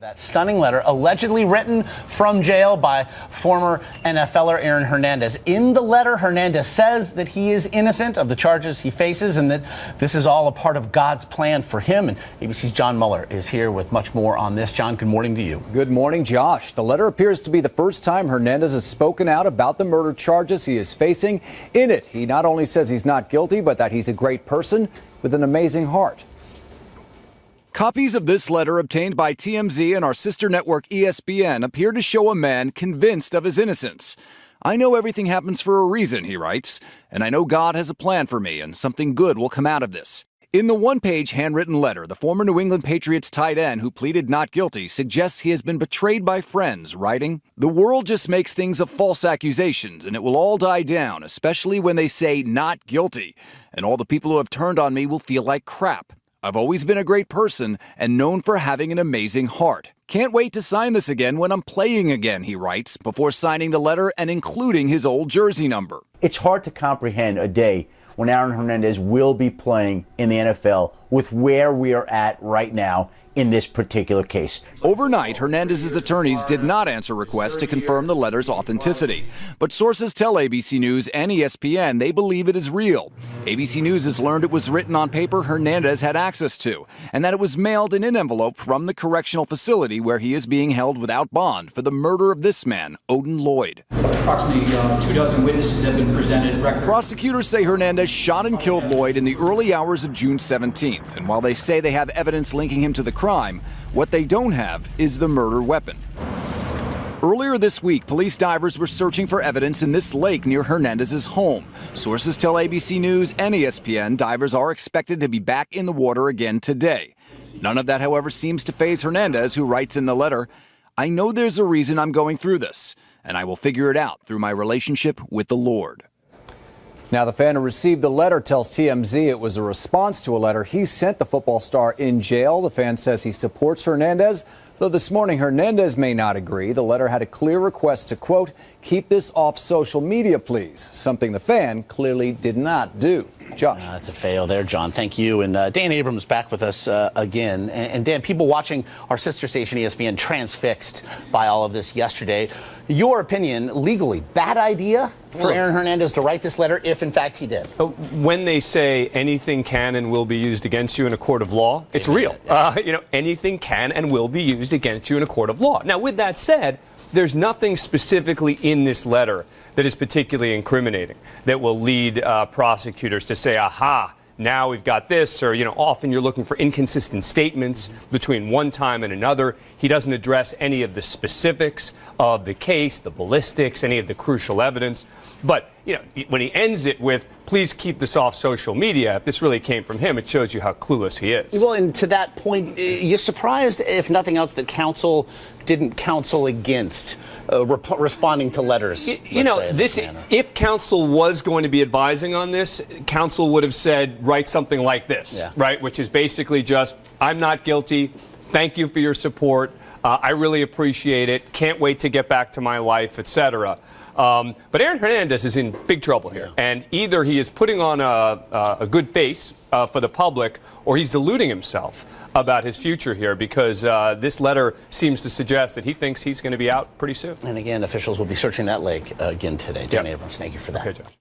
That stunning letter, allegedly written from jail by former NFLer Aaron Hernandez. In the letter, Hernandez says that he is innocent of the charges he faces and that this is all a part of God's plan for him. And ABC's John Mueller is here with much more on this. John, good morning to you. Good morning, Josh. The letter appears to be the first time Hernandez has spoken out about the murder charges he is facing. In it, he not only says he's not guilty, but that he's a great person with an amazing heart. Copies of this letter obtained by TMZ and our sister network ESPN appear to show a man convinced of his innocence. "I know everything happens for a reason," he writes, "and I know God has a plan for me and something good will come out of this." In the one-page handwritten letter, the former New England Patriots tight end who pleaded not guilty suggests he has been betrayed by friends, writing, "The world just makes things of false accusations, and it will all die down, especially when they say not guilty, and all the people who have turned on me will feel like crap. I've always been a great person and known for having an amazing heart. Can't wait to sign this again when I'm playing again," he writes, before signing the letter and including his old jersey number. It's hard to comprehend a day when Aaron Hernandez will be playing in the NFL with where we are at right now in this particular case. Overnight, Hernandez's attorneys did not answer requests to confirm the letter's authenticity. But sources tell ABC News and ESPN they believe it is real. ABC News has learned it was written on paper Hernandez had access to, and that it was mailed in an envelope from the correctional facility where he is being held without bond for the murder of this man, Odin Lloyd. Approximately 24 witnesses have been presented. Prosecutors say Hernandez shot and killed Lloyd in the early hours of June 17th, and while they say they have evidence linking him to the crime, what they don't have is the murder weapon. Earlier this week, police divers were searching for evidence in this lake near Hernandez's home. Sources tell ABC News and ESPN divers are expected to be back in the water again today. None of that, however, seems to faze Hernandez, who writes in the letter, "I know there's a reason I'm going through this, and I will figure it out through my relationship with the Lord." Now, the fan who received the letter tells TMZ it was a response to a letter he sent the football star in jail. The fan says he supports Hernandez, though this morning Hernandez may not agree. The letter had a clear request to, quote, "keep this off social media, please," something the fan clearly did not do. Josh. That's a fail there, John. Thank you. And Dan Abrams back with us again. And Dan, people watching our sister station ESPN transfixed by all of this yesterday. Your opinion, legally, bad idea for Aaron Hernandez to write this letter if, in fact, he did? When they say anything can and will be used against you in a court of law, it's real. Anything can and will be used against you in a court of law. Now, with that said, there's nothing specifically in this letter that is particularly incriminating that will lead prosecutors to say, aha, now we've got this, or, often you're looking for inconsistent statements between one time and another. He doesn't address any of the specifics of the case, the ballistics, any of the crucial evidence. But, when he ends it with, "please keep this off social media," if this really came from him, it shows you how clueless he is. Well, and to that point, you're surprised, if nothing else, that counsel didn't counsel against responding to letters. If counsel was going to be advising on this, counsel would have said, write something like this, right? Which is basically just, "I'm not guilty. Thank you for your support. I really appreciate it. Can't wait to get back to my life," etc. But Aaron Hernandez is in big trouble here, and either he is putting on a good face for the public, or he's deluding himself about his future here, because this letter seems to suggest that he thinks he's going to be out pretty soon. And again, officials will be searching that lake again today. Dan Abrams, thank you for that. Okay, Josh.